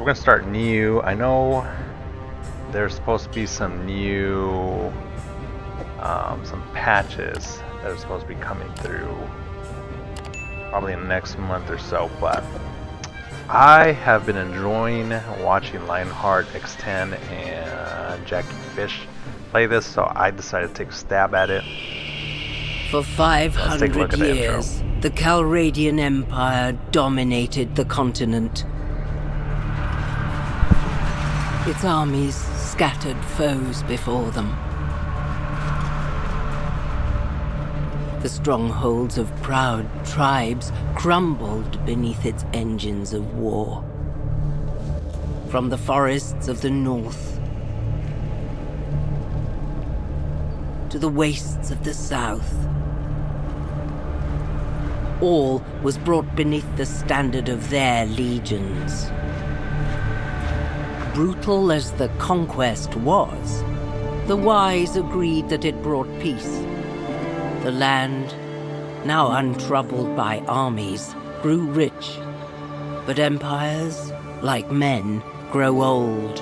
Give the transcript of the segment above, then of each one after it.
we're gonna start new. I know there's supposed to be some new, some patches that are supposed to be coming through probably in the next month or so, but I have been enjoying watching Lionheart, X10, and Jackie Fish play this, so I decided to take a stab at it. For 500 years, the Calradian Empire dominated the continent. Its armies scattered foes before them. The strongholds of proud tribes crumbled beneath its engines of war. From the forests of the north to the wastes of the south, all was brought beneath the standard of their legions. Brutal as the conquest was, the wise agreed that it brought peace. The land, now untroubled by armies, grew rich, but empires, like men, grow old.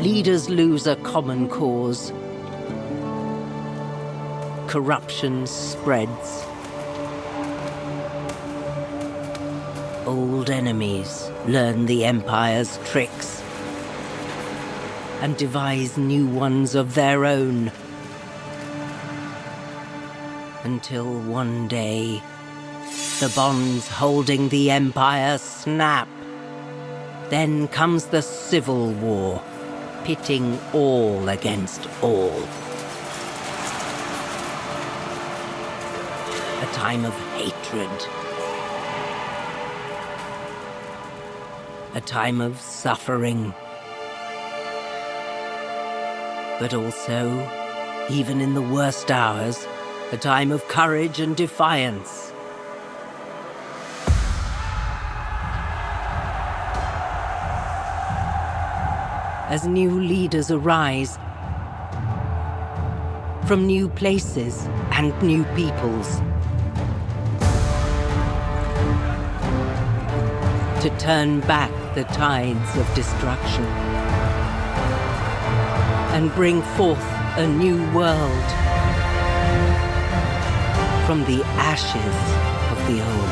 Leaders lose a common cause. Corruption spreads. Old enemies learn the Empire's tricks and devise new ones of their own. Until one day, the bonds holding the Empire snap. Then comes the Civil War, pitting all against all. A time of hatred. A time of suffering. But also, even in the worst hours, a time of courage and defiance. As new leaders arise, from new places and new peoples, to turn back the tides of destruction and bring forth a new world from the ashes of the old.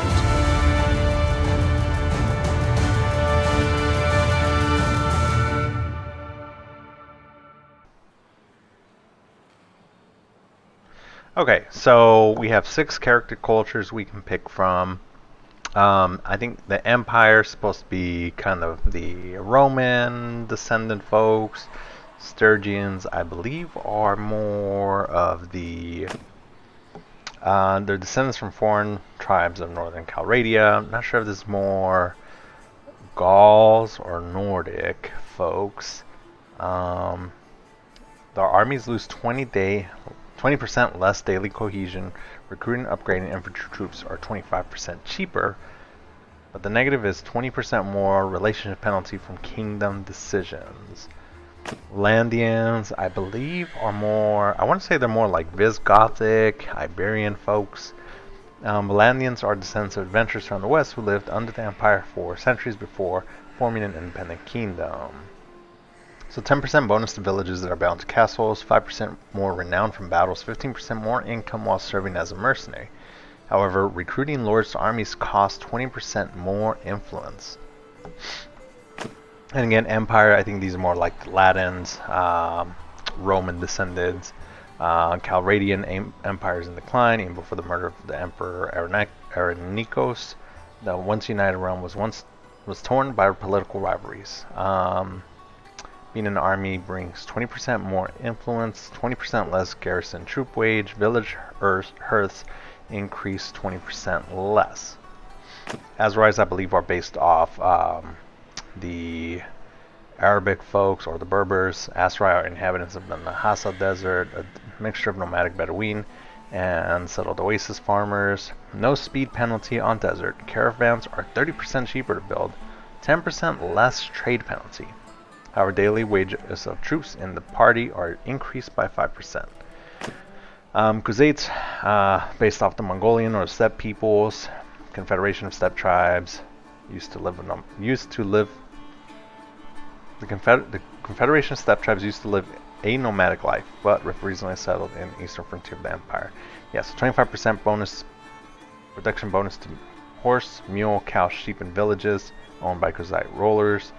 Okay, so we have 6 character cultures we can pick from. I think the Empire is supposed to be kind of the Roman descendant folks. Sturgians, I believe, are more of the... they're descendants from foreign tribes of northern Calradia. I'm not sure if this is more Gauls or Nordic folks. Their armies lose 20% less daily cohesion. Recruiting, upgrading infantry troops are 25% cheaper. But the negative is 20% more relationship penalty from kingdom decisions. Landians, I believe, are more... I want to say they're more like Visigothic, Iberian folks. Landians are descendants of adventurers from the west who lived under the Empire for centuries before forming an independent kingdom. So 10% bonus to villages that are bound to castles, 5% more renown from battles, 15% more income while serving as a mercenary. However, recruiting lords to armies costs 20% more influence. And again, Empire, I think these are more like the Latins, Roman descendants. Calradian Empire is in decline, even before the murder of the Emperor Arenikos. The once united realm was torn by political rivalries. Being an army brings 20% more influence, 20% less garrison troop wage, village hearths increase 20% less. Azorites, I believe, are based off the Arabic folks or the Berbers. Azori are inhabitants of the Nahasa Desert, a mixture of nomadic Bedouin and settled oasis farmers. No speed penalty on desert. Caravans are 30% cheaper to build, 10% less trade penalty. However, daily wages of troops in the party are increased by 5%. Khuzaits, based off the Mongolian or steppe peoples, confederation of steppe tribes. The Confederation steppe tribes used to live a nomadic life, but have recently settled in the eastern frontier of the empire. Yes, 25% bonus, production bonus to horse, mule, cow, sheep, and villages owned by Kozai rulers.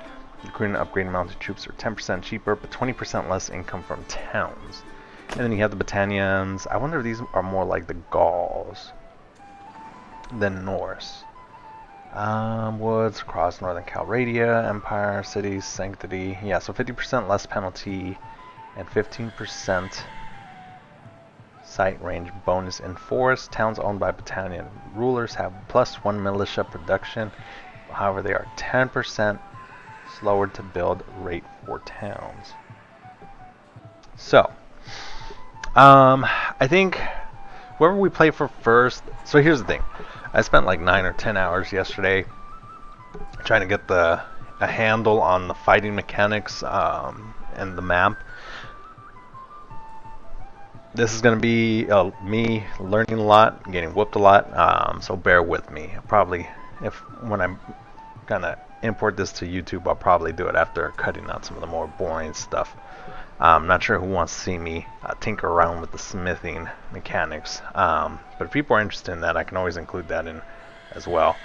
Recruiting and upgrading mounted troops are 10% cheaper, but 20% less income from towns. And then you have the Battanians. I wonder if these are more like the Gauls than Norse. Woods across northern Calradia, Empire, cities, sanctity. Yeah, so 50% less penalty and 15% sight range bonus in forest. Towns owned by battalion rulers have +1 militia production. However, they are 10% slower to build rate for towns. So, I think whoever we play for first. So here's the thing. I spent like 9 or 10 hours yesterday trying to get a handle on the fighting mechanics and the map. This is going to be me learning a lot, getting whooped a lot, so bear with me. Probably, when I'm gonna import this to YouTube, I'll probably do it after cutting out some of the more boring stuff. I'm not sure who wants to see me tinker around with the smithing mechanics, but if people are interested in that, I can always include that in as well.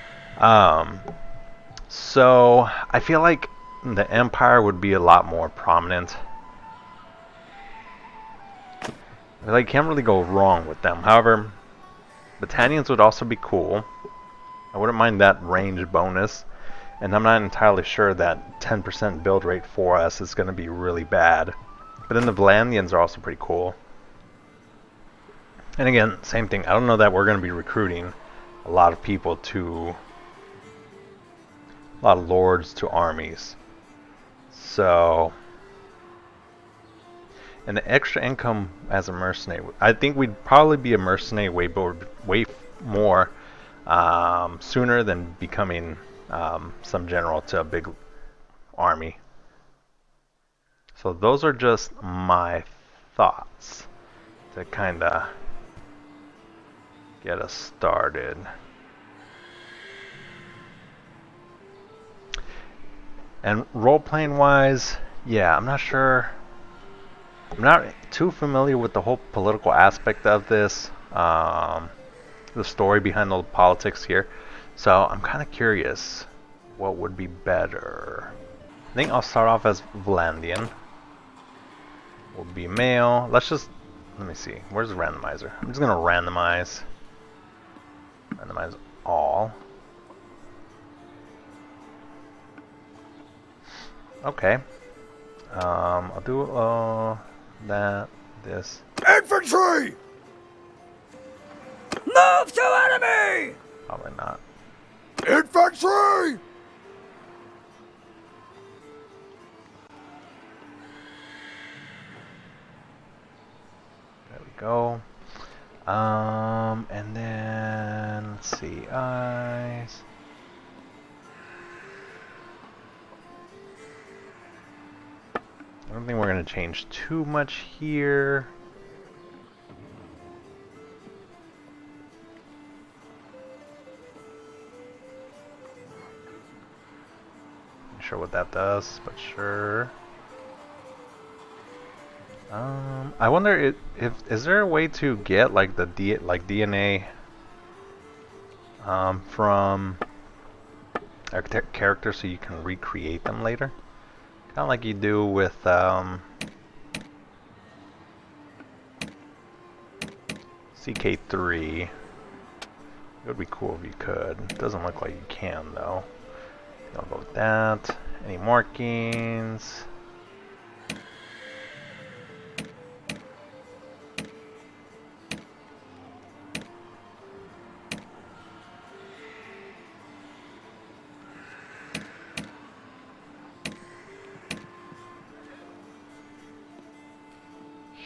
So I feel like the Empire would be a lot more prominent. I feel like you can't really go wrong with them. However, Battanians would also be cool. I wouldn't mind that range bonus. And I'm not entirely sure that 10% build rate for us is going to be really bad. But then the Vlandians are also pretty cool. And again, same thing. I don't know that we're going to be recruiting a lot of people to... a lot of lords to armies. So... and the extra income as a mercenary, I think we'd probably be a mercenary way more sooner than becoming some general to a big army. So those are just my thoughts to kind of get us started. And role-playing wise, yeah, I'm not sure. I'm not too familiar with the whole political aspect of this, the story behind the politics here. So I'm kind of curious what would be better. I think I'll start off as Vlandian. Will be male. Let me see. Where's the randomizer? I'm just gonna randomize all. Okay. I'll do this. Infantry! Move to enemy! Probably not. Infantry! There we go. And then let's see, eyes. I don't think we're going to change too much here. Not sure what that does, but sure. I wonder if is there a way to get like the DNA from a character so you can recreate them later? Kind of like you do with CK3. It would be cool if you could. It doesn't look like you can though. I'll go with that. Any markings?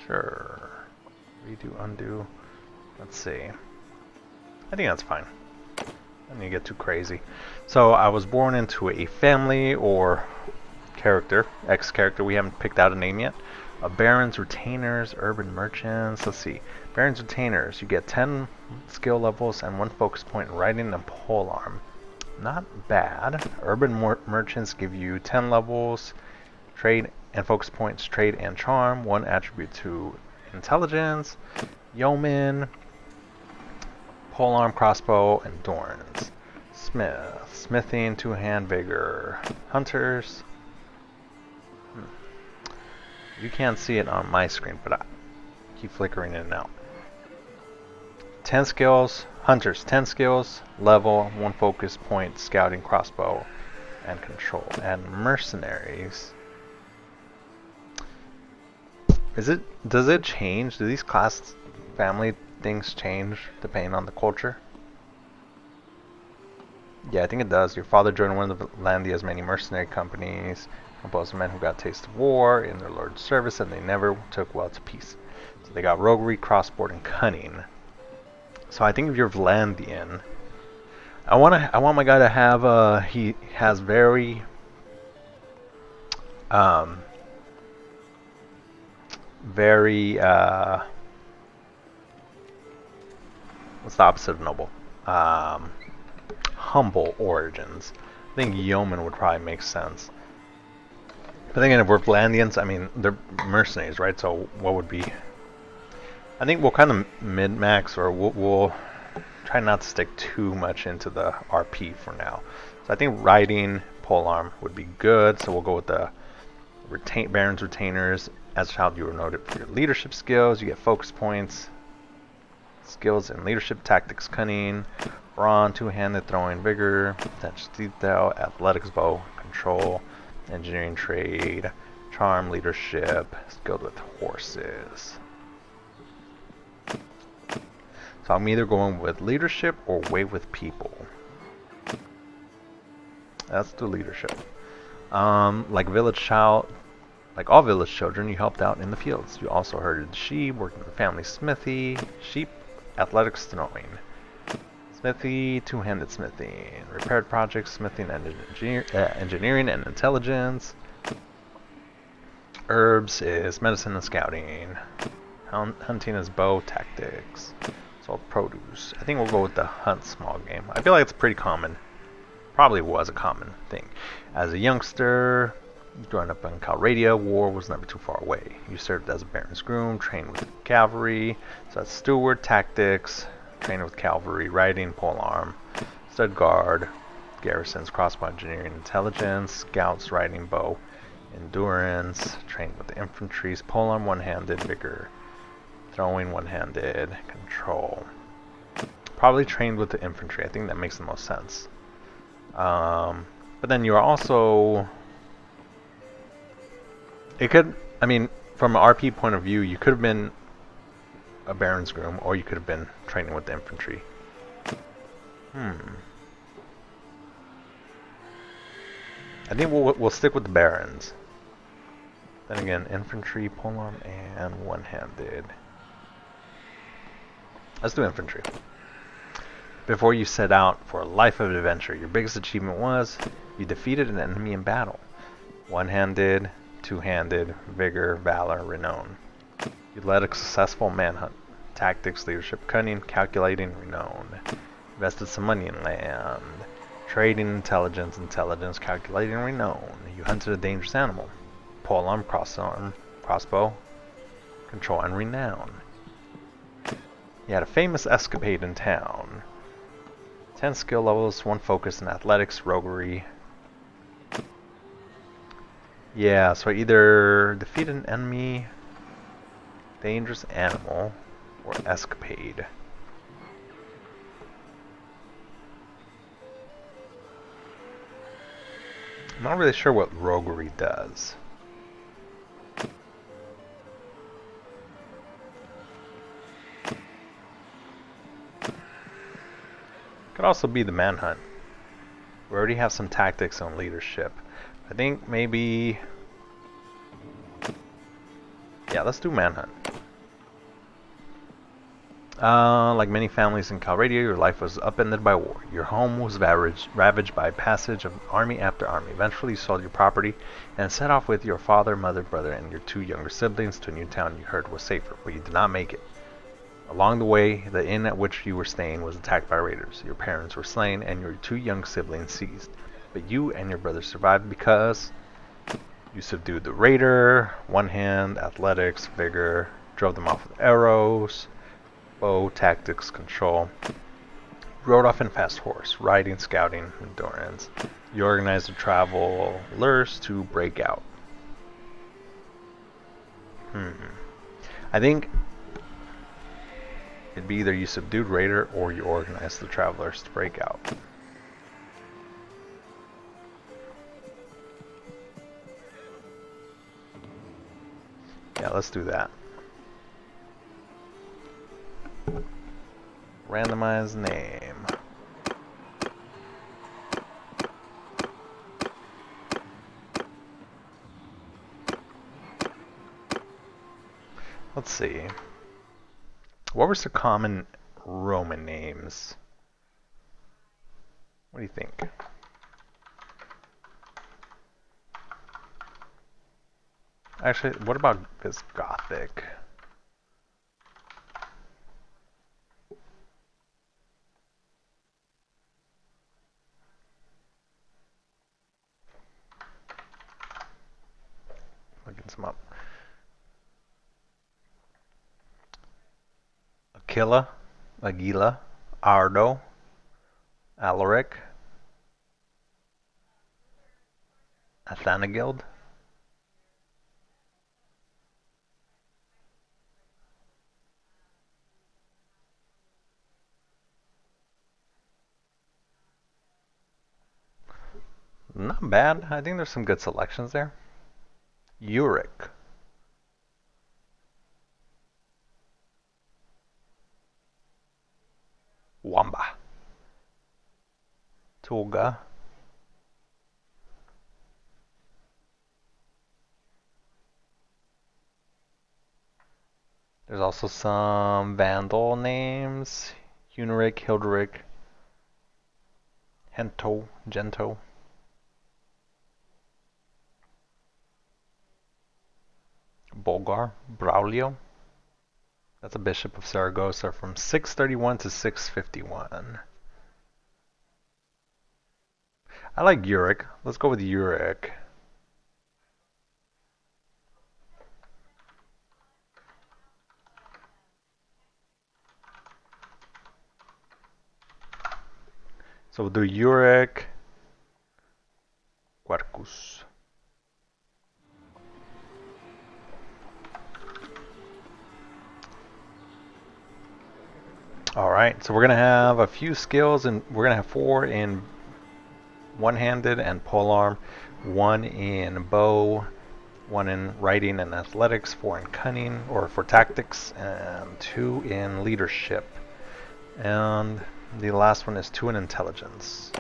Sure. Redo, undo. Let's see. I think that's fine. I don't need to get too crazy. So I was born into a family or character, X-character. We haven't picked out a name yet. Barons, retainers, urban merchants. Let's see. Barons, retainers. You get 10 skill levels and 1 focus point in writing and polearm. not bad. Urban merchants give you 10 levels, trade and focus points, trade and charm, 1 attribute to intelligence, yeoman, polearm, crossbow, endurance. Smithing, 2-hand vigor. Hunters. You can't see it on my screen, but I keep flickering in and out. 10 skills. Hunters, 10 skills. Level, 1 focus point, scouting, crossbow, and control. And mercenaries. Does it change? Do these class family things change depending on the culture? Yeah, I think it does. Your father joined one of the Landia's many mercenary companies, composed of men who got a taste of war in their lord's service, and they never took well to peace. So they got roguery, crossboard, and cunning. So I think if you're Vlandian, I want my guy to have he has very what's the opposite of noble? Humble origins. I think yeoman would probably make sense. But then again, if we're Vlandians, I mean, they're mercenaries, right? So what would be... I think we'll kind of min-max, or we'll try not to stick too much into the RP for now. So I think riding polearm would be good. So we'll go with the Baron's Retainers. As a child, you were noted for your leadership skills. You get focus points. Skills in leadership, tactics, cunning, brawn, 2-handed, throwing, vigor, attention to detail, athletics, bow, control, engineering, trade, charm, leadership, skilled with horses. So I'm either going with leadership or way with people. Let's do leadership. Like all village children, you helped out in the fields. You also herded sheep, worked in the family smithy, sheep, athletics, throwing. Smithy, 2-handed smithing, repaired projects, smithing and engineering and intelligence. Herbs is medicine and scouting. Hunting is bow, tactics. Sold produce. I think we'll go with the hunt small game. I feel like it's pretty common. Probably was a common thing. As a youngster, growing up in Calradia, war was never too far away. You served as a baron's groom, trained with cavalry. So that's steward, tactics, trained with cavalry, riding, polearm, stud guard, garrisons, crossbow, engineering, intelligence, scouts, riding, bow, endurance, trained with the infantry, polearm, 1-handed, vigor, throwing, 1-handed, control. Probably trained with the infantry. I think that makes the most sense. But then you're also... It could... I mean, from an RP point of view, you could have been a baron's groom, or you could have been training with the infantry. I think we'll stick with the barons. Then again, infantry, polearm, and 1-handed. Let's do infantry. Before you set out for a life of adventure, your biggest achievement was you defeated an enemy in battle. 1-handed, 2-handed, vigor, valor, renown. You led a successful manhunt. Tactics, leadership, cunning, calculating, renown. Invested some money in land. Trading, intelligence, calculating, renown. You hunted a dangerous animal. Polearm, crossbow, control, and renown. You had a famous escapade in town. 10 skill levels, 1 focus in athletics, roguery. Yeah, so I either defeat an enemy, dangerous animal, or escapade. I'm not really sure what roguery does. Could also be the manhunt. We already have some tactics on leadership. I think maybe... Yeah, let's do manhunt. Like many families in Calradia, your life was upended by war. Your home was ravaged by passage of army after army. Eventually you sold your property and set off with your father, mother, brother, and your 2 younger siblings to a new town you heard was safer, but you did not make it. Along the way, the inn at which you were staying was attacked by raiders. Your parents were slain and your 2 young siblings seized. But you and your brother survived because you subdued the raider, one hand, athletics, vigor, drove them off with arrows, bow, tactics, control. Rode off in fast horse, riding, scouting, endurance. You organized the travelers to break out. I think it'd be either you subdued raider or you organized the travelers to break out. Yeah, let's do that. Randomize name. Let's see. What were some common Roman names? What do you think? Actually, what about this Gothic? Looking some up. Aguila, Ardo, Alaric, Athanagild. Not bad. I think there's some good selections there. Euric. Wamba. Tulga. There's also some Vandal names. Huneric, Hilderic, Hento, Gento. Bulgar, Braulio. That's a bishop of Saragossa from 631 to 651. I like Euric. Let's go with Euric. So we'll do Euric, Quarkus. Alright, so we're going to have a few skills, and we're going to have 4 in one-handed and polearm, 1 in bow, 1 in riding and athletics, 4 in cunning or for tactics, and 2 in leadership. And the last one is 2 in intelligence.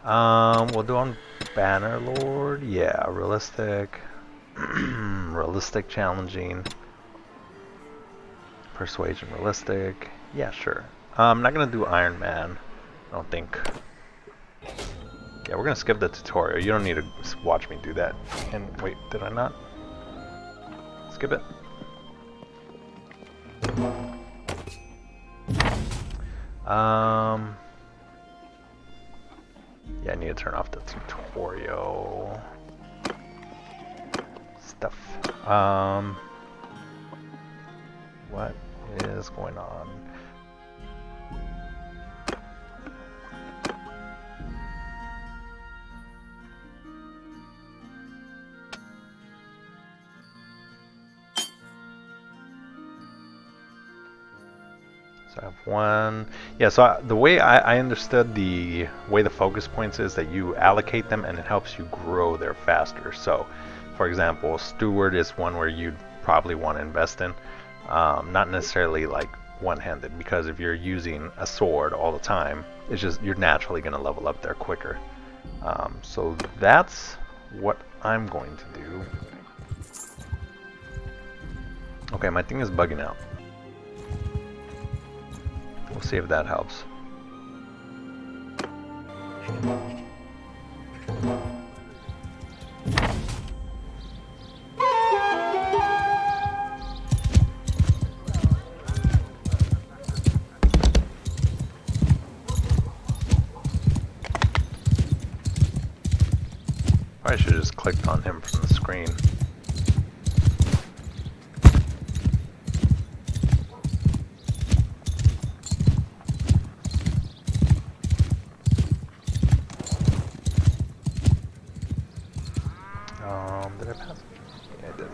We'll do on Bannerlord. Yeah, realistic, realistic, challenging, persuasion, realistic. Yeah, sure. I'm not gonna do Iron Man. I don't think. Yeah, we're gonna skip the tutorial. You don't need to watch me do that. And wait, did I not? Skip it. Yeah, I need to turn off the tutorial stuff. What is going on? So I have 1. Yeah, so the way I understood the way the focus points is that you allocate them and it helps you grow there faster. So, for example, Steward is one where you'd probably want to invest in. Not necessarily like one-handed, because if you're using a sword all the time, it's just you're naturally going to level up there quicker. So that's what I'm going to do. Okay, my thing is bugging out. We'll see if that helps. Probably should have just clicked on him from the screen. Did I pass? Yeah, I did.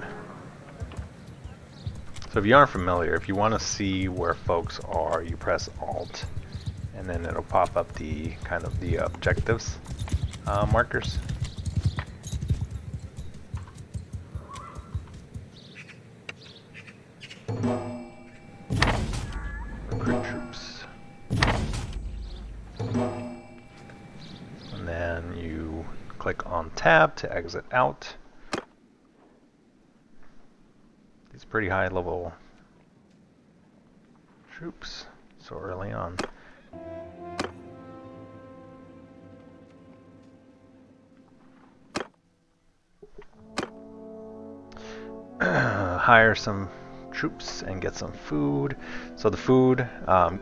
So if you aren't familiar, if you want to see where folks are, you press Alt, and then it'll pop up the kind of the objectives markers. Recruit troops. And then you click on Tab to exit out. These pretty high level troops so early on. Hire some troops and get some food. So the food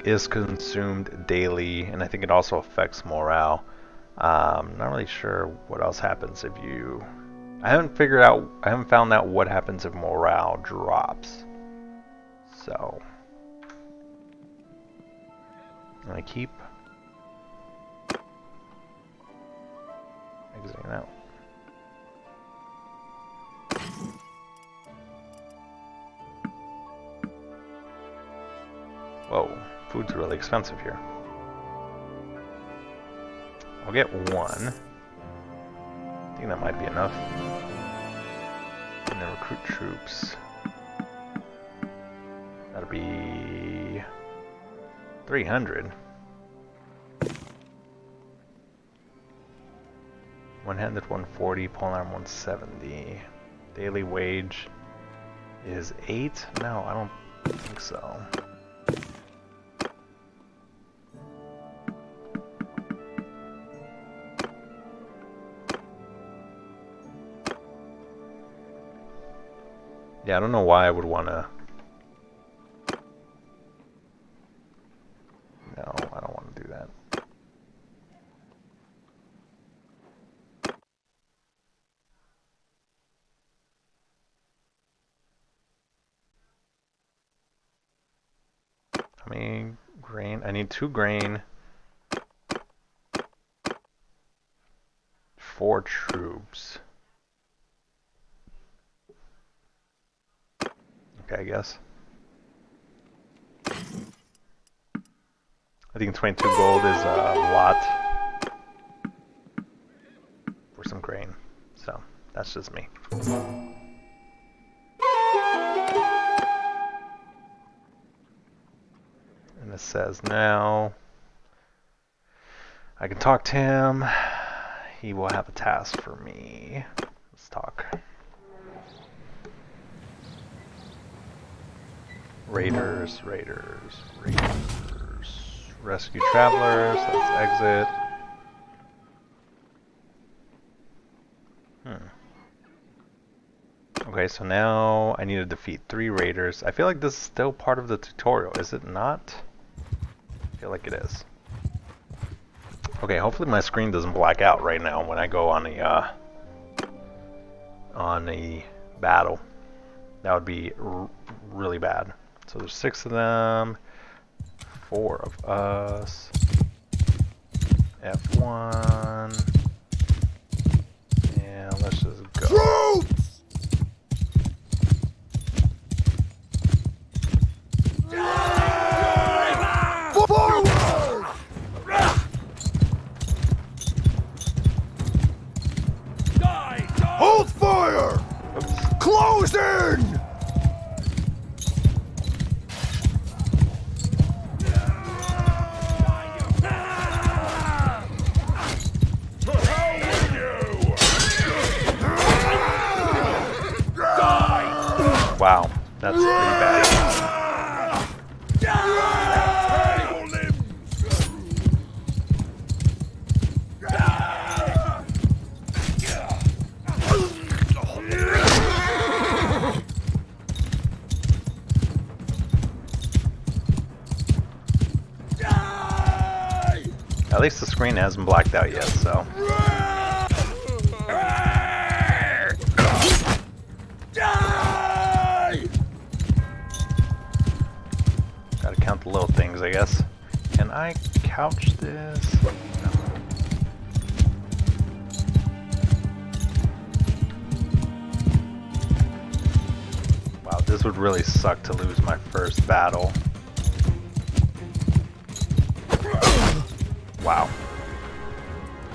is consumed daily, and I think it also affects morale. Not really sure what else happens if you... I haven't found out what happens if morale drops. So I'm gonna keep exiting out. Whoa, food's really expensive here. I'll get one. I think that might be enough. And then recruit troops. That'll be 300. One-handed 140, polearm 170. Daily wage is 8? No, I don't think so. Yeah, I don't know why I would want to... No, I don't want to do that. How many grain? I need 2 grain. 4 troops. Okay, I guess. I think 22 gold is a lot for some grain. So, that's just me. And it says now I can talk to him. He will have a task for me. Let's talk. Raiders. Rescue travelers. Let's exit. Okay, so now I need to defeat 3 raiders. I feel like this is still part of the tutorial, is it not? I feel like it is. Okay, hopefully my screen doesn't black out right now when I go on a battle. That would be really bad. So there's 6 of them, 4 of us. F1. And let's just go. Troops! Forward! Hold fire! Oops. Close in! Wow, that's pretty bad. At least the screen hasn't blacked out yet, so. I couch this? No. Wow, this would really suck to lose my first battle. Wow.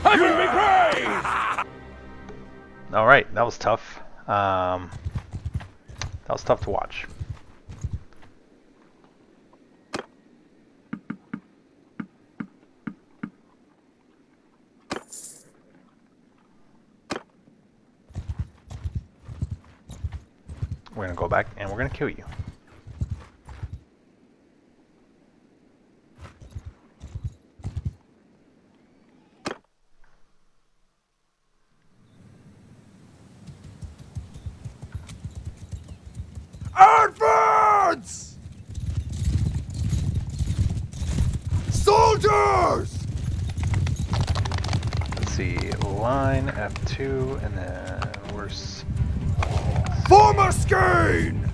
Heaven be praised! Alright, that was tough. That was tough to watch. We're gonna go back and we're gonna kill you. Advance! Soldiers! Let's see, line F2, and then we're Form a skein!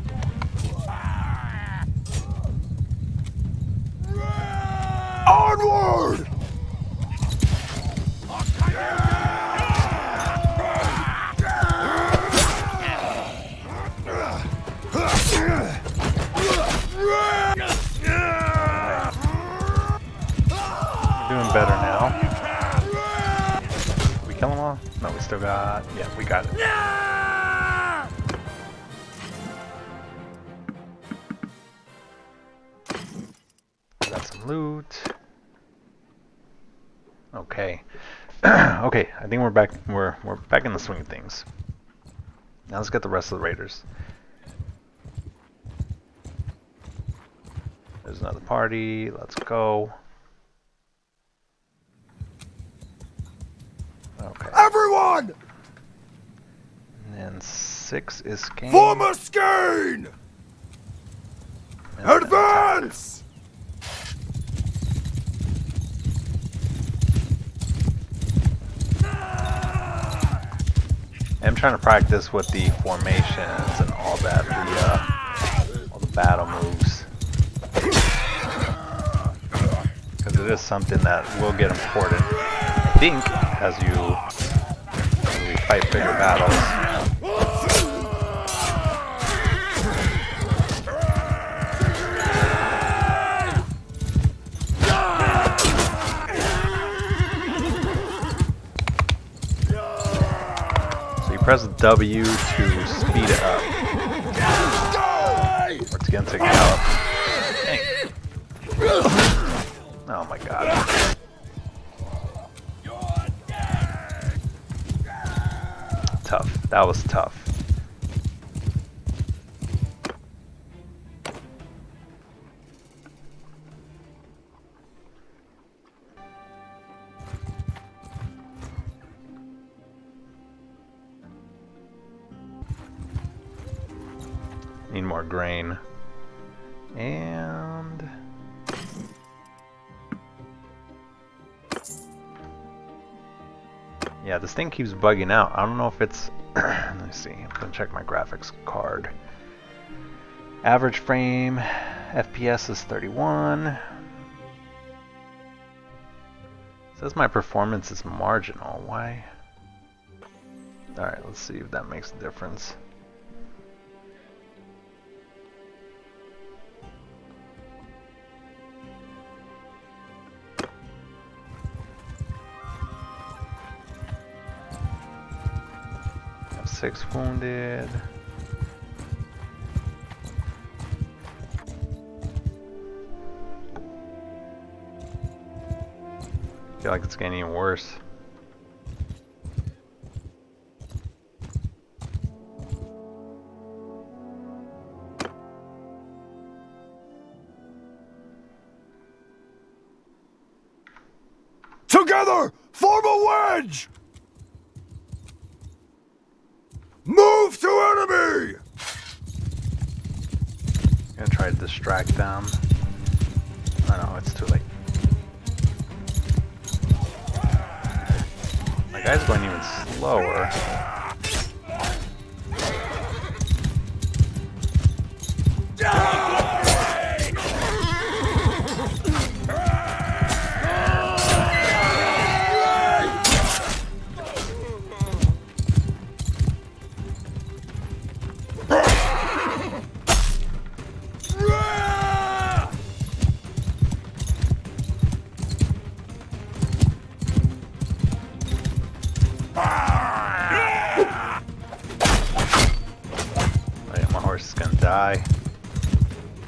Onward! We're doing better now. Did we kill them all? No, we still got... Yeah, we got it. Got some loot. Okay. Okay, I think we're back. We're back in the swing of things. Now let's get the rest of the raiders. There's another party. Let's go. Okay. Everyone! And then 6 is game. Form a skein! And then Advance! I'm trying to practice with the formations and all that, all the battle moves. Because it is something that will get important, I think, as we fight bigger battles. Press W to speed it up. Or to get into gallop. Dang. Oh my god. Tough. That was tough. Need more grain. And yeah, this thing keeps bugging out. I don't know if it's let me see. I'm gonna check my graphics card. Average frame FPS is 31. It says my performance is marginal. Why? Alright, let's see if that makes a difference. Have 6 wounded. I feel like it's getting even worse. Together, form a wedge! Move to enemy! Gonna try to distract them. I know, it's too late. My guy's going even slower. Wait, my horse is gonna die.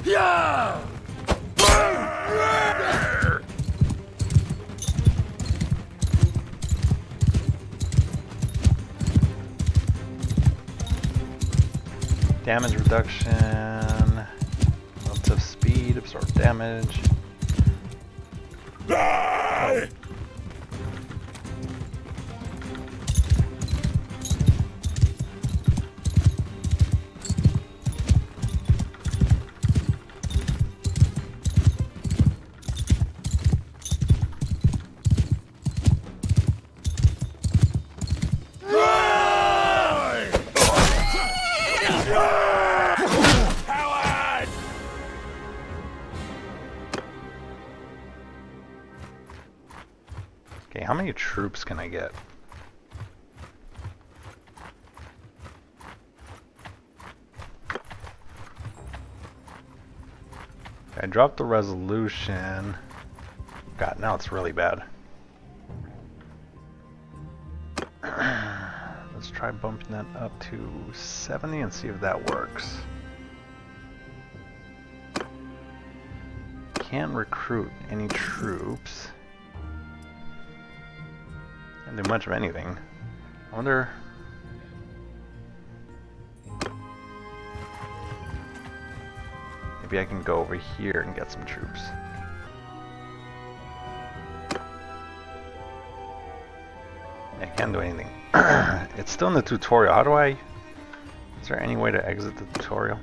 Yeah! Damage reduction. Relative speed, absorb damage. Oh. Okay, how many troops can I get? I dropped the resolution. God, now it's really bad. Let's try bumping that up to 70 and see if that works. Can't recruit any troops. Can't do much of anything. I wonder. Maybe I can go over here and get some troops. I can't do anything. It's still in the tutorial. How do I... Is there any way to exit the tutorial?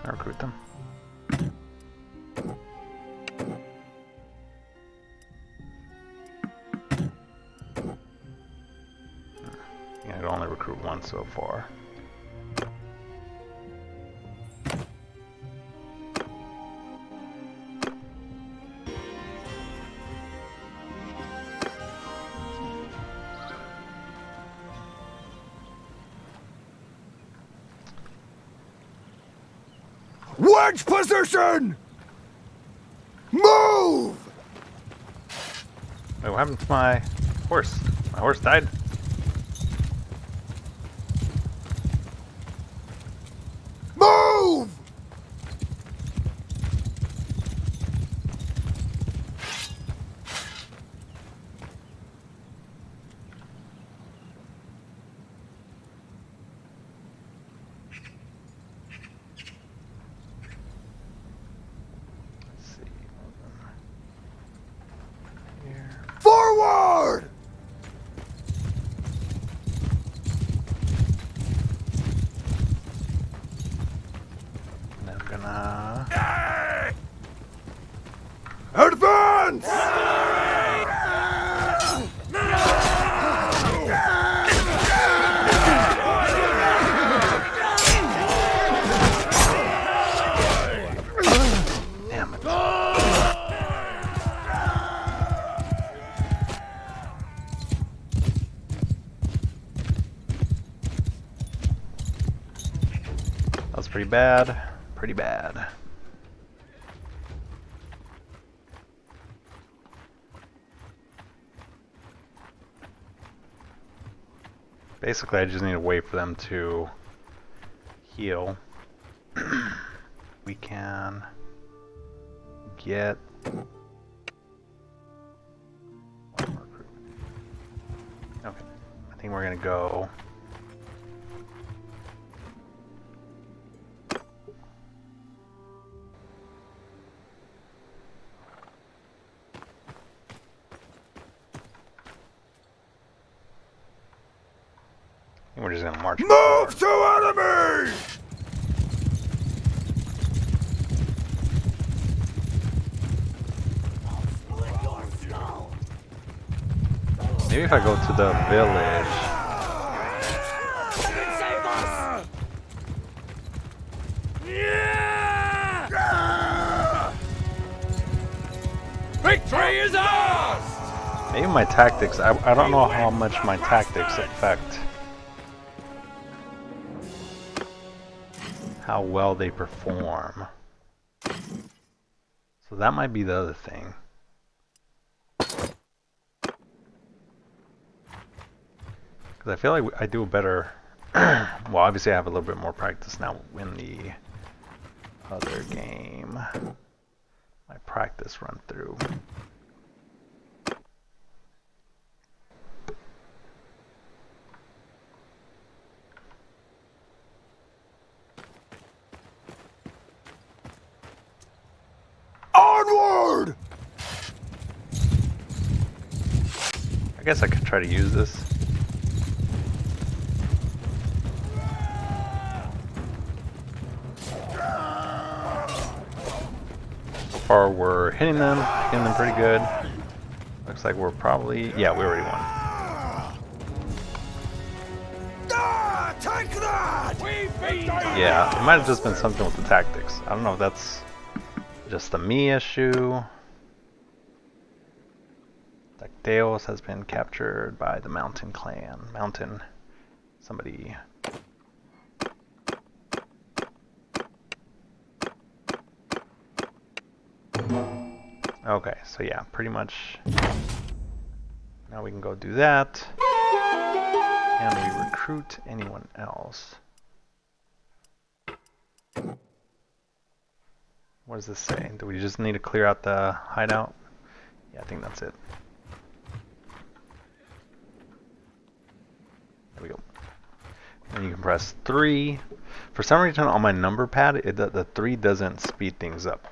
I'll recruit them. I can only recruit one so far. Wedge position! Move! Wait, what happened to my horse? My horse died. Move! Let's see. Here. Forward! And I'm gonna... Advance! Damn it. That was pretty bad. Pretty bad. Basically, I just need to wait for them to heal. We can get one more group. Okay, I think we're gonna go. I think we're just gonna march Move forward. to enemy! Maybe if I go to the village. Victory is ours! Maybe my tactics, I don't know how much my tactics affect how well they perform. So that might be the other thing. Because I feel like I do a better, well obviously I have a little bit more practice now in the other game. My practice run through. Onward! I guess I could try to use this. So far we're hitting them pretty good. Looks like we're probably, yeah, we already won. Take that! Yeah, it might have just been something with the tactics. I don't know if that's just a me issue. Tales has been captured by the Mountain clan. Mountain, somebody. Okay, so yeah, pretty much. Now we can go do that. Can we recruit anyone else? What does this say? Do we just need to clear out the hideout? Yeah, I think that's it. There we go. And you can press 3. For some reason on my number pad, the 3 doesn't speed things up.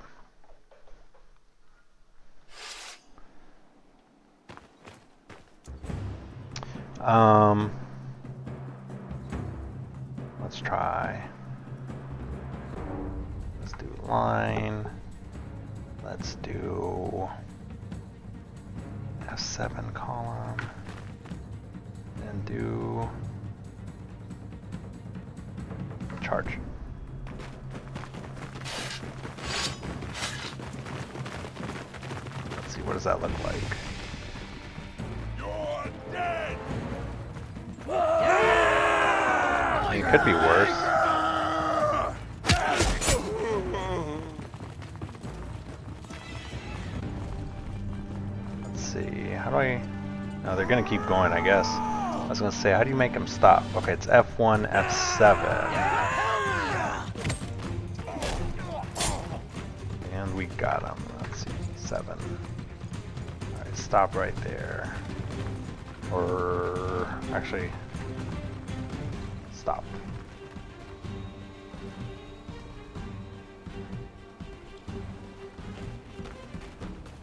Let's try. Let's do line. Let's do F7 column. And do charge. Let's see, what does that look like? You're dead! It could be worse. Let's see, how do I... No, they're gonna keep going, I guess. I was gonna say, how do you make them stop? Okay, it's F1, F7. And we got them. Let's see, 7. Alright, stop right there. Or, actually, stop.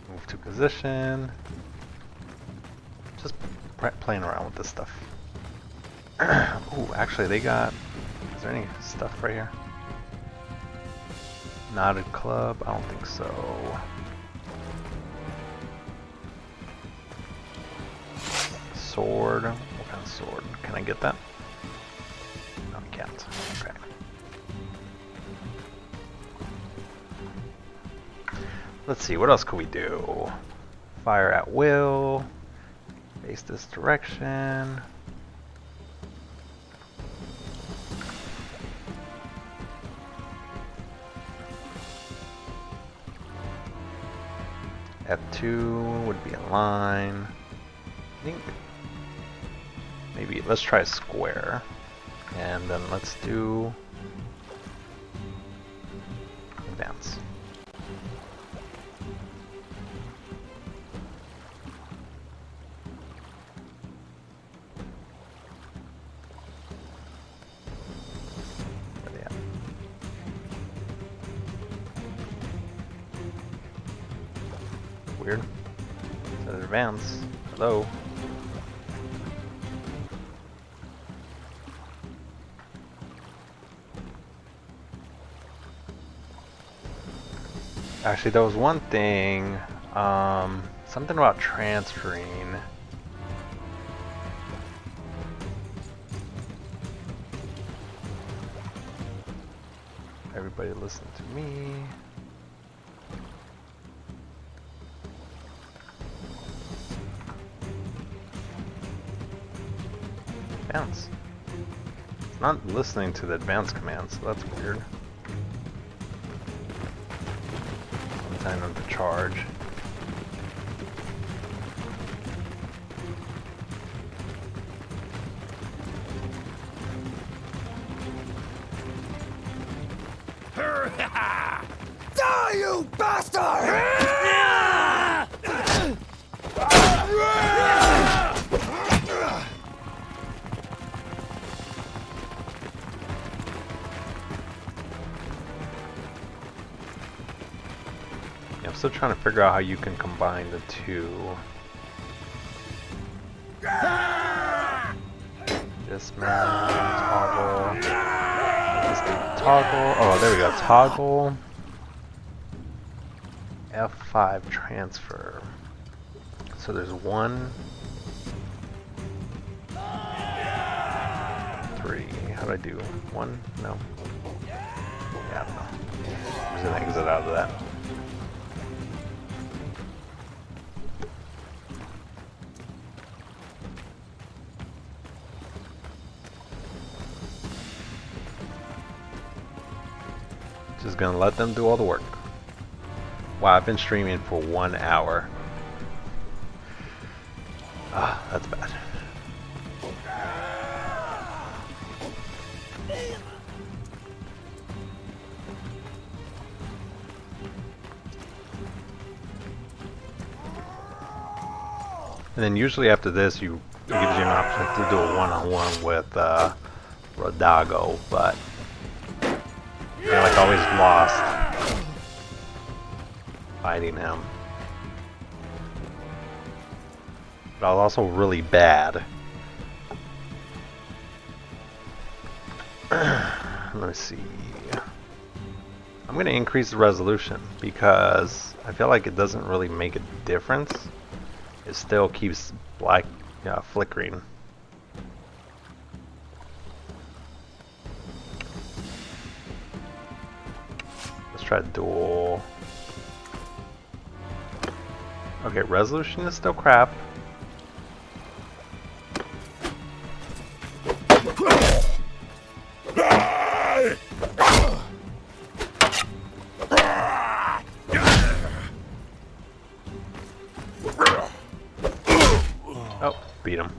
Move to position. Just playing around with this stuff. Oh, actually they got... Is there any stuff right here? Knotted club? I don't think so. Sword? What kind of sword? Can I get that? No, I can't. Okay. Let's see, what else could we do? Fire at will. Face this direction. F2 would be a line. I think maybe let's try square. And then let's do advance. Weird. It says advance. Hello. Actually, there was one thing. Something about transferring. Everybody listen to me. Advance. It's not listening to the advance commands, so that's weird. Time of the charge. Die, you bastard! I'm still trying to figure out how you can combine the two. Dismount, toggle. Let's do toggle. Oh, there we go. Toggle. F5 transfer. So there's 1, 3. How do I do? 1? No. Yeah, I don't know. I'm just gonna exit out of that. Just gonna let them do all the work. Wow, I've been streaming for 1 hour. Ah, that's bad. And then usually after this, it gives you an option to do a one-on-one with Rodago, but you're like always lost fighting him. But I was also really bad. Let me see. I'm going to increase the resolution because I feel like it doesn't really make a difference. It still keeps black flickering. Let's try dual. Okay, resolution is still crap. Oh, beat him.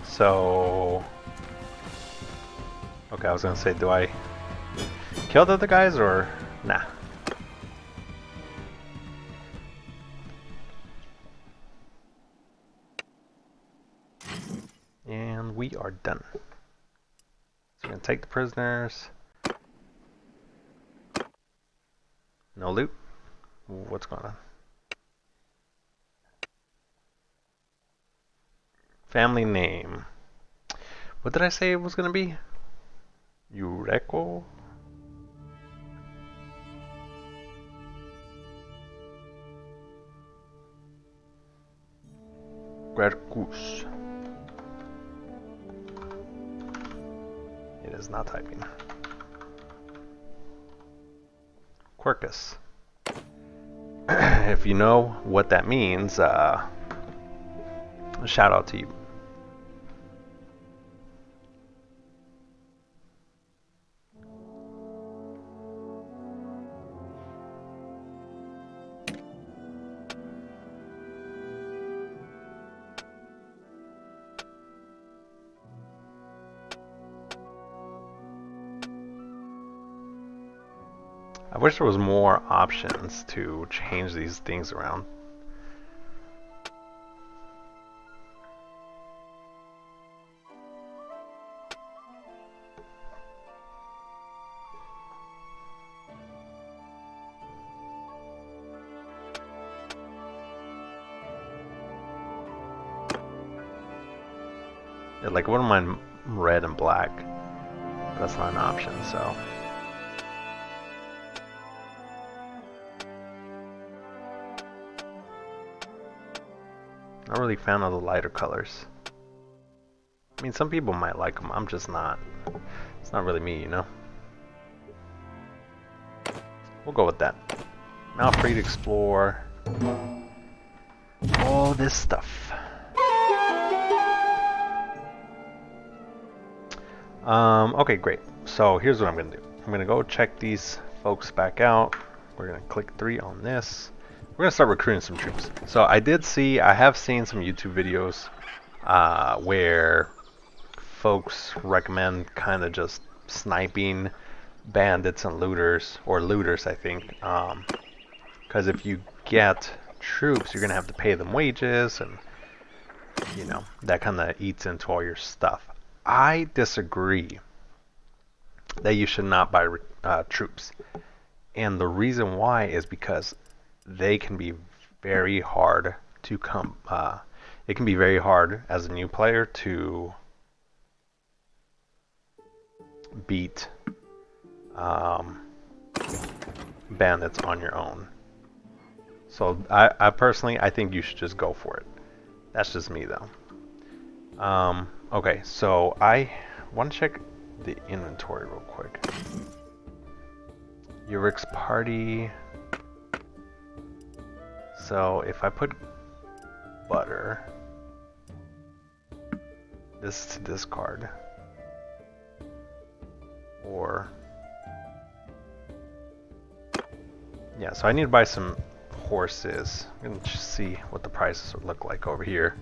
So, okay, I was gonna say, do I kill the other guys or nah? And we are done. So we're gonna take the prisoners. No loot. What's going on? Family name. What did I say it was gonna be? Eureko? Gradkus. It is not typing. Quercus. If you know what that means, shout out to you. I wish there was more options to change these things around. Yeah, like, I wouldn't mind red and black. That's not an option, so. Not really a fan of the lighter colors. I mean, some people might like them. I'm just not. It's not really me, you know? We'll go with that. Now free to explore all this stuff. Okay, great. So here's what I'm gonna do. I'm gonna go check these folks back out. We're gonna click 3 on this. We're gonna start recruiting some troops. So I have seen some YouTube videos where folks recommend kind of just sniping bandits and looters, or looters I think, because if you get troops you're gonna have to pay them wages, and you know that kind of eats into all your stuff. I disagree that you should not buy troops, and the reason why is because they can be very hard to come. It can be very hard as a new player to beat bandits on your own. So I personally, I think you should just go for it. That's just me though. Okay, so I want to check the inventory real quick. Euric's party. So if I put butter, this to discard, or yeah, so I need to buy some horses. I'm gonna just see what the prices would look like over here.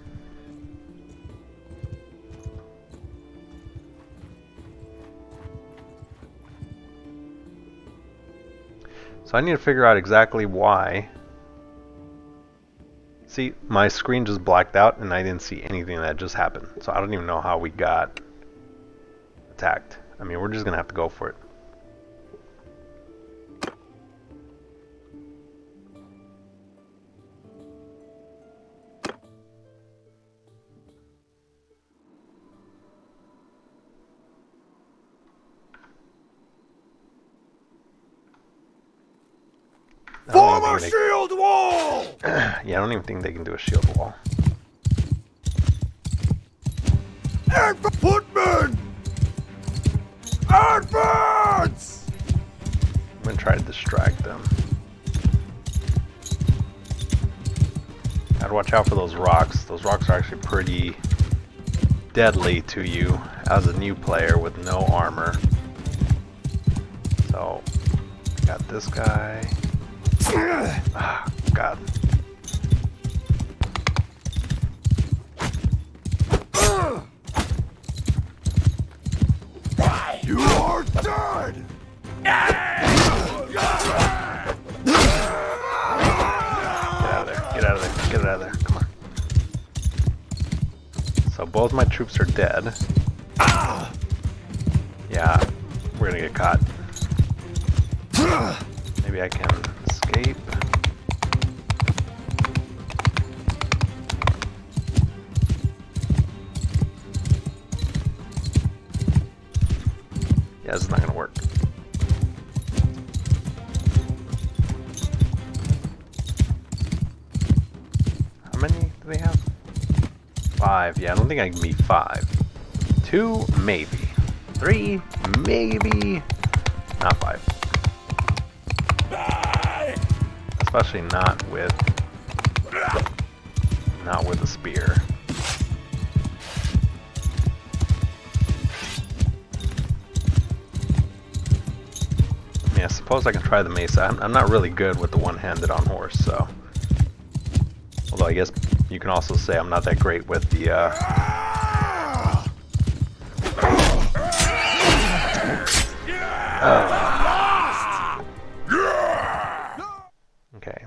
So I need to figure out exactly why. See, my screen just blacked out and I didn't see anything that just happened. So I don't even know how we got attacked. I mean, we're just gonna have to go for it. Form a shield wall! Yeah, I don't even think they can do a shield wall. And footmen! Advance! I'm gonna try to distract them. Gotta watch out for those rocks. Those rocks are actually pretty deadly to you as a new player with no armor. So, got this guy. Ah, God. You are dead! Get out of there. Get out of there. Get out of there. Come on. So both my troops are dead. Yeah, we're gonna get caught. Maybe I can escape. Yeah, this is not gonna work. How many do they have? 5. Yeah, I don't think I can beat 5. 2, maybe. 3, maybe. Not 5. Especially not with a spear. I mean, I suppose I can try the mace. I'm not really good with the one-handed on horse, so. Although I guess you can also say I'm not that great with the Okay.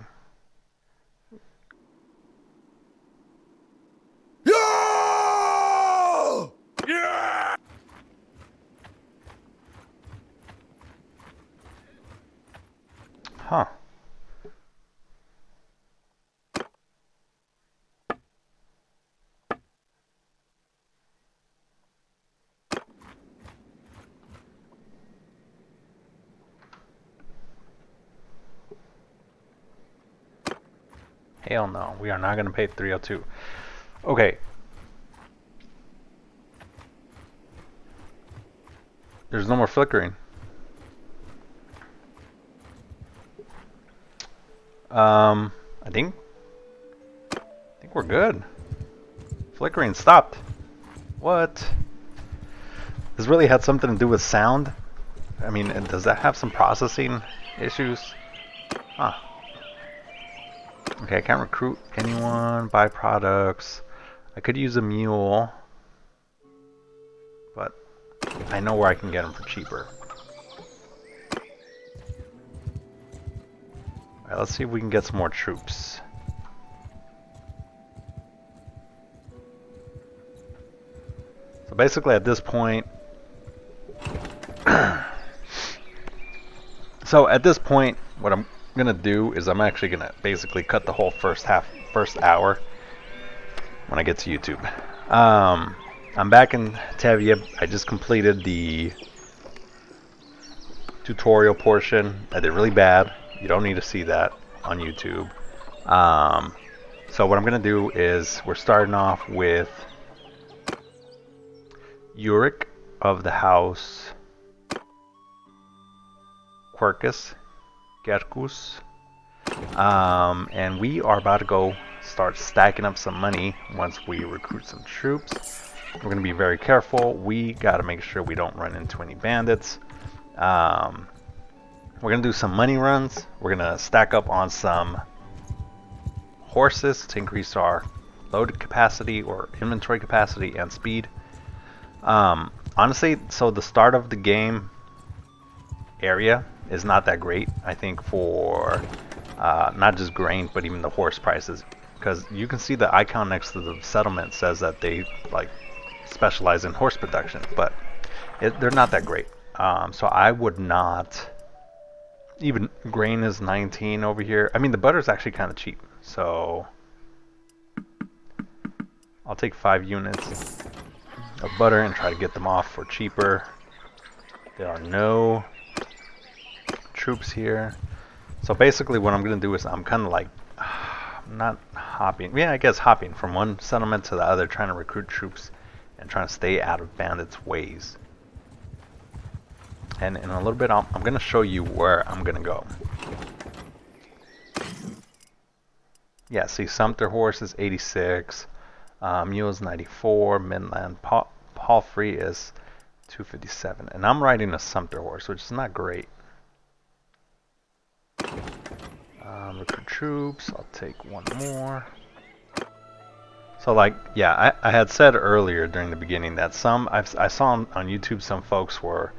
Huh. Hell no, we are not going to pay 302. Okay. There's no more flickering. I think we're good. Flickering stopped. What? This really had something to do with sound? I mean, does that have some processing issues? Huh. Okay, I can't recruit anyone, buy products. I could use a mule, but I know where I can get them for cheaper. Alright, let's see if we can get some more troops. So basically at this point, what I'm gonna do is I'm actually gonna basically cut the whole first hour when I get to YouTube. I'm back in Tevye. I just completed the tutorial portion. I did really bad. You don't need to see that on YouTube. So what I'm gonna do is we're starting off with Euric of the house Quercus, Gercus, and we are about to go start stacking up some money once we recruit some troops. We're going to be very careful. We got to make sure we don't run into any bandits. We're going to do some money runs. We're going to stack up on some horses to increase our load capacity or inventory capacity and speed. Honestly, so the start of the game area is not that great, I think, for not just grain but even the horse prices, because you can see the icon next to the settlement says that they like specialize in horse production, but they're not that great. So I would not, even grain is 19 over here. I mean, the butter is actually kind of cheap, so I'll take 5 units of butter and try to get them off for cheaper. There are no troops here, so basically what I'm gonna do is I'm kind of like not hopping, I guess hopping from one settlement to the other, trying to recruit troops and trying to stay out of bandits' ways. And in a little bit I'm gonna show you where I'm gonna go. Yeah, see, Sumter horse is 86, mule is 94, Midland Palfrey is 257, and I'm riding a Sumter horse, which is not great. Recruit troops, I'll take one more. So like, yeah, I had said earlier during the beginning that I saw on YouTube some folks were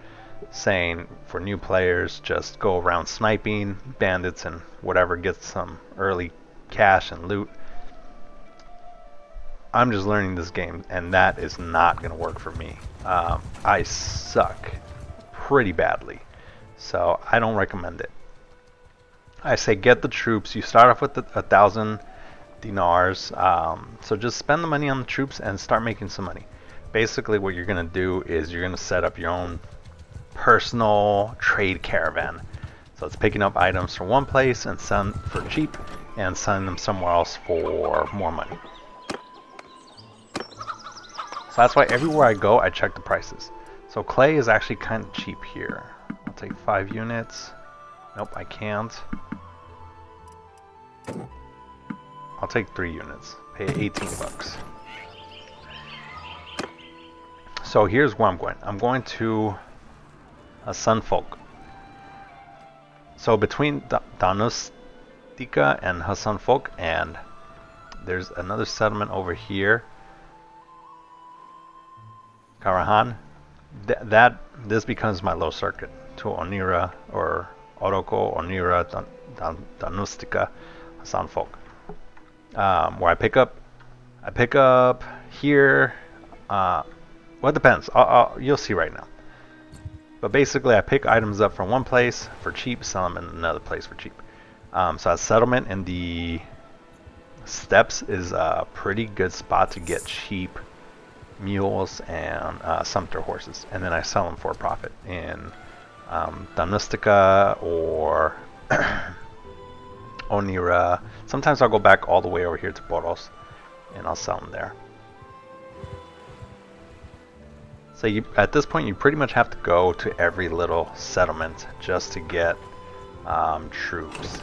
saying for new players just go around sniping bandits and whatever, get some early cash and loot. I'm just learning this game and that is not going to work for me. I suck pretty badly, so I don't recommend it. I say get the troops. You start off with 1,000 dinars, so just spend the money on the troops and start making some money. Basically what you're going to do is you're going to set up your own personal trade caravan. So it's picking up items from one place and selling for cheap and selling them somewhere else for more money. So that's why everywhere I go I check the prices. So clay is actually kind of cheap here. I'll take 5 units. Nope, I can't. I'll take 3 units. Pay 18 bucks. So here's where I'm going. I'm going to a Sunfolk. So between Danustica and Hasanfolk, and there's another settlement over here, Karahan. This becomes my low circuit to Onira or Oroko, Onira, Danustica, Hasanfolk. Where I pick up here. Well, it depends. You'll see right now. But basically, I pick items up from one place for cheap, sell them in another place for cheap. So a settlement in the steppes is a pretty good spot to get cheap mules and Sumter horses, and then I sell them for a profit in Danustica or Onira. Sometimes I'll go back all the way over here to Boros and I'll sell them there. So at this point you pretty much have to go to every little settlement just to get troops.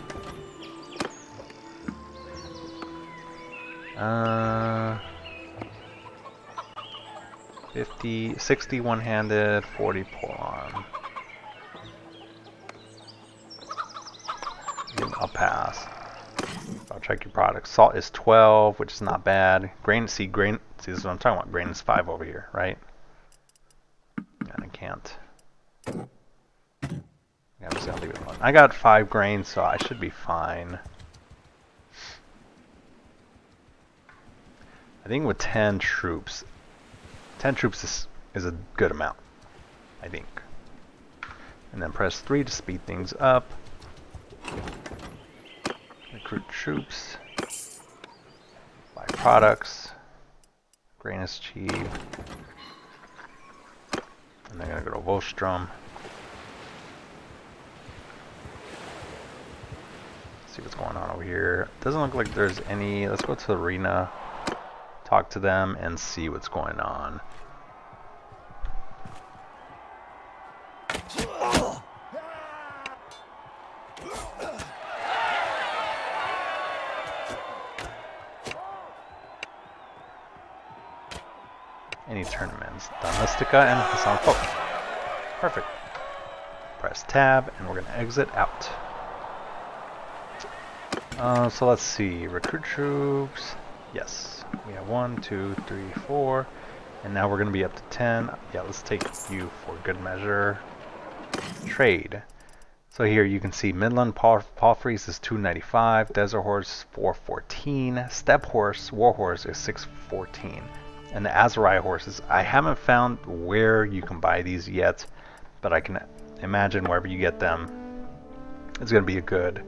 50, 60 one-handed, 40 pole-arm. I'll pass. I'll check your product. Salt is 12, which is not bad. Grain, see, this is what I'm talking about. Grain is 5 over here, right? And I can't. Yeah, I'm just gonna leave it alone. I got 5 grain, so I should be fine. I think with 10 troops is a good amount, I think. And then press 3 to speed things up. Recruit troops. Buy products. Grain is cheap. And I'm gonna go to Volstrom. See what's going on over here. Doesn't look like there's any. Let's go to the arena. Talk to them and see what's going on. Any tournaments? Domestica and Hassan Folk. Perfect. Press tab and we're gonna exit out. So let's see. Recruit troops. Yes. We have 1, 2, 3, 4. And now we're going to be up to 10. Yeah, let's take you for good measure. Trade. So here you can see Midland Palfreys is 295. Desert Horse 414. Steppe Horse, War Horse is 614. And the Azrai horses, I haven't found where you can buy these yet, but I can imagine wherever you get them, it's going to be a good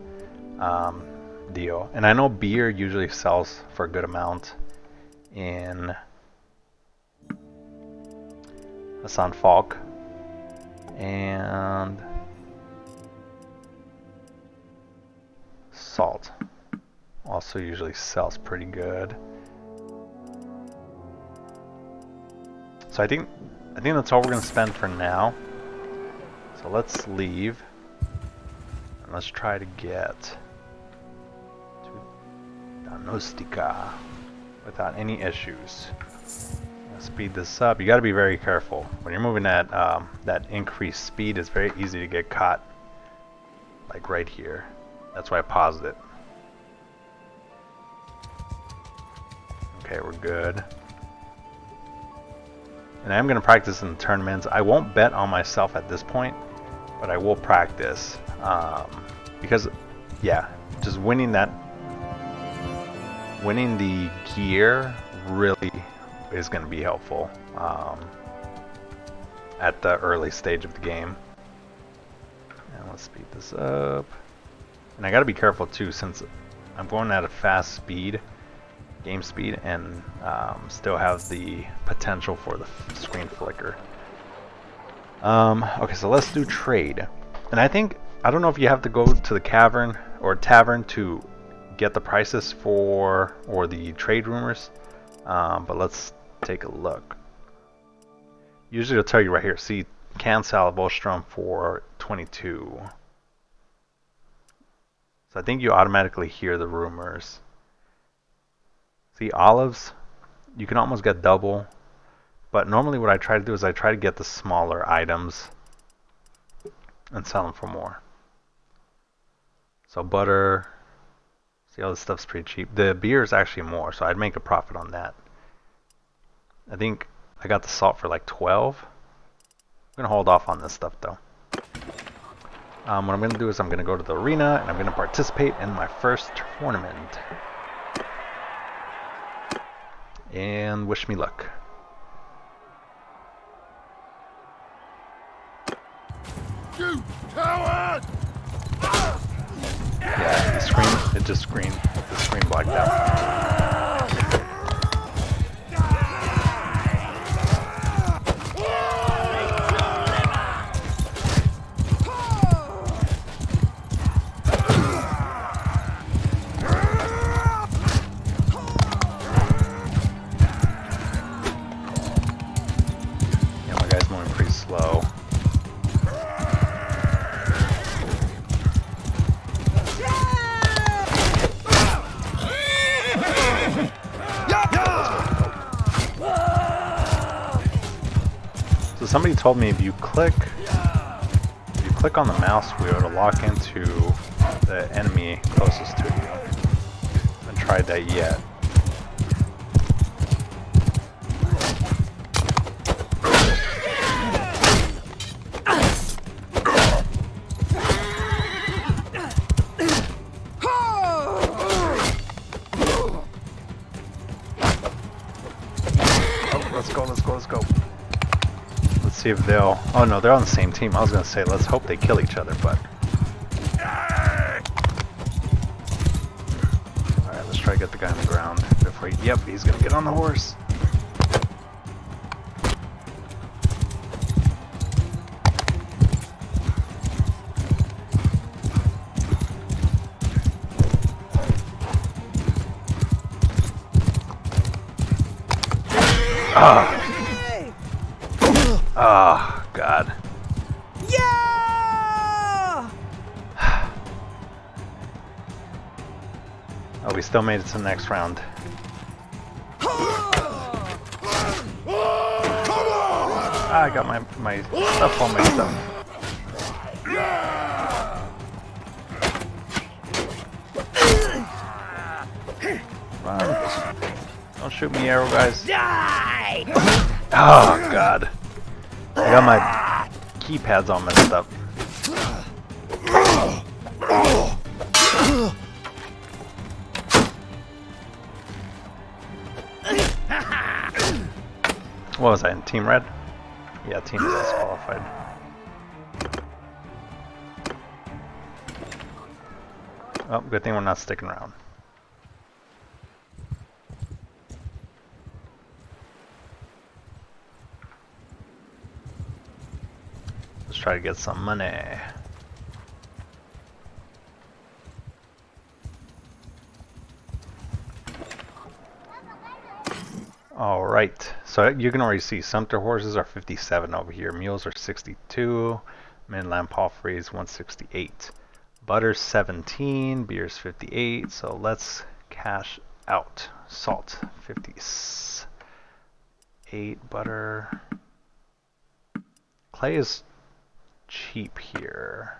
deal. And I know beer usually sells for a good amount in Hassan Falk, and salt also usually sells pretty good. So I think that's all we're gonna spend for now. So let's leave and let's try to get to Danostica without any issues. Speed this up. You got to be very careful when you're moving at that increased speed. It's very easy to get caught, like right here. That's why I paused it. Okay, we're good. And I'm going to practice in the tournaments. I won't bet on myself at this point, but I will practice because, yeah, just winning the gear really is going to be helpful at the early stage of the game. And let's speed this up. And I got to be careful too, since I'm going at a fast speed, game speed, and still have the potential for the screen flicker. Okay, so let's do trade. And I don't know if you have to go to the cavern or tavern to get the prices for or the trade rumors, but let's take a look. Usually it'll tell you right here. See, cancel Volstrom for 22. So I think you automatically hear the rumors. See, olives, you can almost get double, but normally what I try to do is I try to get the smaller items and sell them for more. So butter, see, all this stuff's pretty cheap. The beer is actually more, so I'd make a profit on that. I think I got the salt for like 12. I'm gonna hold off on this stuff though. What I'm gonna do is I'm gonna go to the arena and I'm gonna participate in my first tournament. And wish me luck. You coward! Yeah, the screen, it just screened. The screen blacked out. Yeah, my guy's moving pretty slow. somebody told me if you click on the mouse wheel to lock into the enemy closest to you. I haven't tried that yet. Let's go. Let's see if they'll... Oh no, they're on the same team. I was gonna say, let's hope they kill each other, but... Alright, let's try to get the guy on the ground before he... Yep, he's gonna get on the horse. Ah! Oh, God. Yeah! Oh, we still made it to the next round. Ah, I got my stuff on my stuff. Run. Don't shoot me, arrow guys. Die! Oh, God. I got my keypads all messed up. What was I in? Team Red? Yeah, Team Red is qualified. Oh, good thing we're not sticking around. Let's try to get some money. Alright, so you can already see sumpter horses are 57 over here, mules are 62, mainland palfreys 168, butter's 17, beer's 58, so let's cash out. Salt 58, butter, clay is cheap here.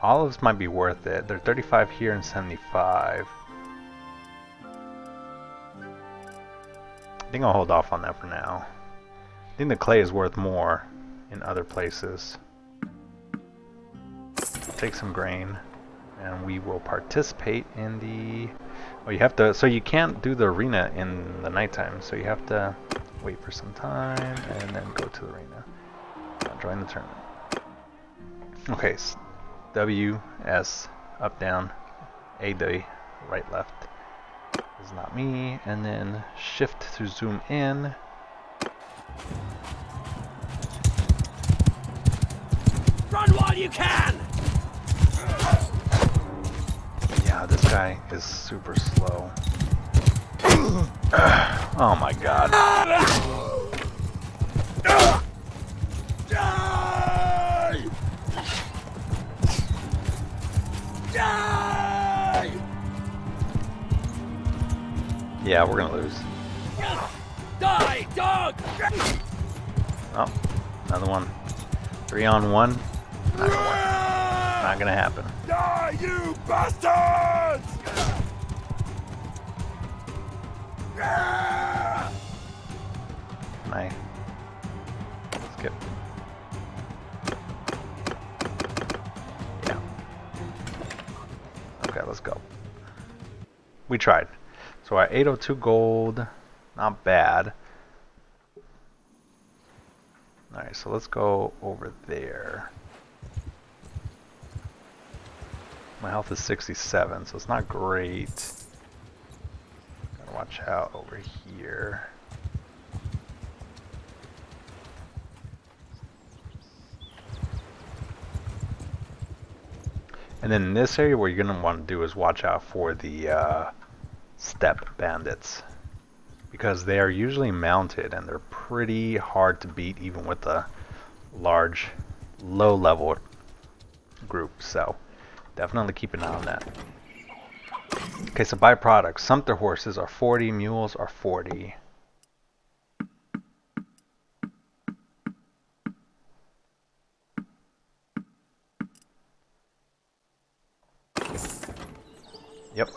Olives might be worth it. They're 35 here and 75. I think I'll hold off on that for now. I think the clay is worth more in other places. Take some grain and we will participate in the... Oh, you have to... So you can't do the arena in the nighttime, so you have to wait for some time and then go to the arena. Join the tournament. Okay, so W, S, up, down, A, D, right, left is not me, and then shift to zoom in. Run while you can! Yeah, this guy is super slow. Oh my god. Yeah, we're gonna lose. Die, dog! Oh, another one. 3 on 1. Not gonna work. Not gonna happen. Die, you bastards! Nice. Skip. Yeah. Okay, let's go. We tried. So our 802 gold, not bad. Alright, so let's go over there. My health is 67, so it's not great. Gotta watch out over here. And then in this area, what you're gonna want to do is watch out for the step bandits, because they are usually mounted and they're pretty hard to beat even with a large low level group, so definitely keep an eye on that. Okay, so byproducts. Sumpter horses are 40, mules are 40. Yep.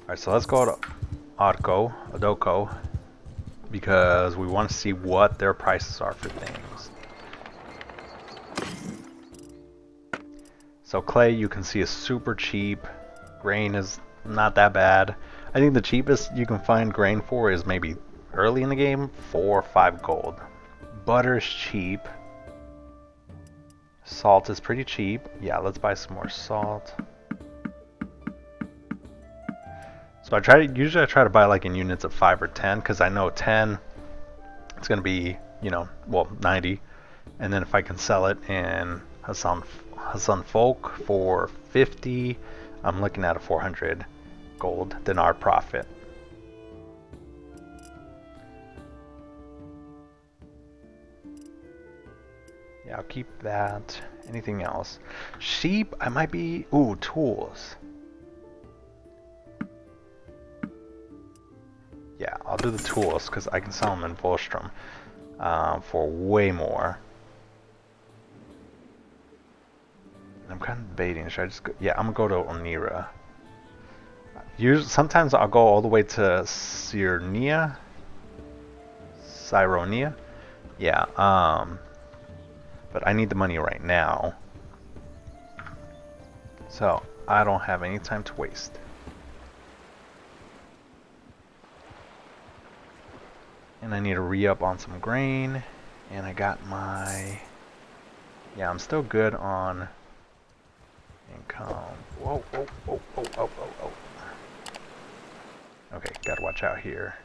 Alright, so let's go to Odoko, because we want to see what their prices are for things. So clay, you can see, is super cheap. Grain is not that bad. I think the cheapest you can find grain for is maybe early in the game, 4 or 5 gold. Butter is cheap. Salt is pretty cheap. Yeah, let's buy some more salt. So usually I try to buy like in units of 5 or 10, because I know 10 it's gonna be, you know, well, 90, and then if I can sell it in Hassan Folk for 50, I'm looking at a 400 gold dinar profit. Yeah, I'll keep that. Anything else? Sheep, I might be... Ooh, tools. Yeah, I'll do the tools because I can sell them in Volstrom for way more. I'm kind of debating. Should I just go? Yeah, I'm gonna go to Onira. Sometimes I'll go all the way to Cyronia. Yeah. But I need the money right now, so I don't have any time to waste. And I need to re-up on some grain, and I got my... Yeah, I'm still good on income. Whoa, whoa, whoa, whoa, whoa, whoa, whoa. Okay, gotta watch out here.